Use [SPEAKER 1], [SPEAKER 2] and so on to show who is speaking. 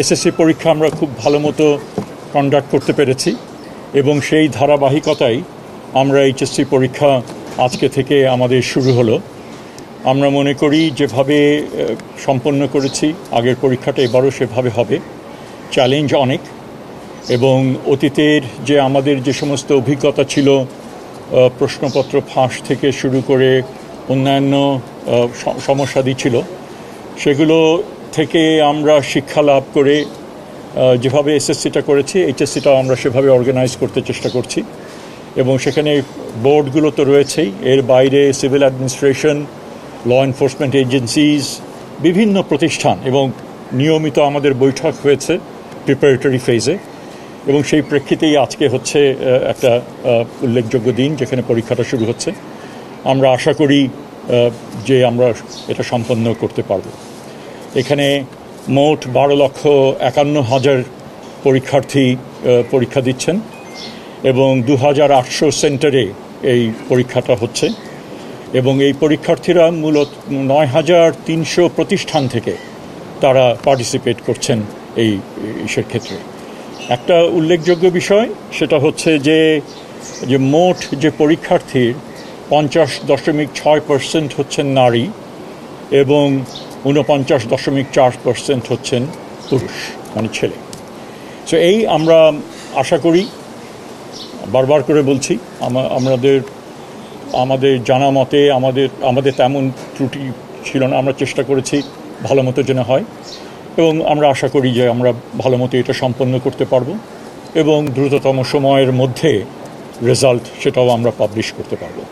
[SPEAKER 1] SSC পরীক্ষা আমরা খুব ভালো মতো কন্ডাক্ট করতে পেরেছি এবং সেই ধারাবাহিকতায় আমরা এইচএসসি পরীক্ষা আজকে থেকে আমাদের শুরু হলো। আমরা মনে করি যেভাবে সম্পন্ন করেছি আগের পরীক্ষাটা এবারও সেভাবে হবে। চ্যালেঞ্জ অনেক এবং অতীতের যে আমাদের যে সমস্ত অভিজ্ঞতা ছিল, প্রশ্নপত্র ফাঁস থেকে শুরু করে অন্যান্য সমস্যাদি ছিল, সেগুলো থেকে আমরা শিক্ষা লাভ করে যেভাবে এসএসসিটা করেছি এইচএসসিটাও আমরা সেভাবে অর্গানাইজ করতে চেষ্টা করছি এবং সেখানে বোর্ডগুলো তো রয়েছেই, এর বাইরে civil administration, law enforcement agencies, বিভিন্ন প্রতিষ্ঠান এবং নিয়মিত আমাদের বৈঠক হয়েছে প্রিপারেটরি ফেজে এবং সেই প্রেক্ষিতেই আজকে হচ্ছে একটা উল্লেখযোগ্য দিন যেখানে পরীক্ষাটা শুরু হচ্ছে। আমরা আশা করি যে আমরা এটা সম্পন্ন করতে পারব। এখানে মোট 12,51,000 পরীক্ষার্থী পরীক্ষা দিচ্ছেন এবং 2,800 সেন্টারে এই পরীক্ষাটা হচ্ছে এবং এই পরীক্ষার্থীরা মূলত 9,300 প্রতিষ্ঠান থেকে তারা পার্টিসিপেট করছেন এই ইসের ক্ষেত্রে। একটা উল্লেখযোগ্য বিষয় সেটা হচ্ছে যে মোট যে পরীক্ষার্থীর 50.6% হচ্ছেন নারী এবং 49.4% হচ্ছেন পুরুষ, মানে ছেলে। সো এই আমরা আশা করি, বারবার করে বলছি, আমাদের জানা মতে আমাদের তেমন ত্রুটি ছিল না, আমরা চেষ্টা করেছি ভালো মতো যেন হয় এবং আমরা আশা করি যে আমরা ভালো মতো এটা সম্পন্ন করতে পারবো এবং দ্রুততম সময়ের মধ্যে রেজাল্ট সেটাও আমরা পাবলিশ করতে পারবো।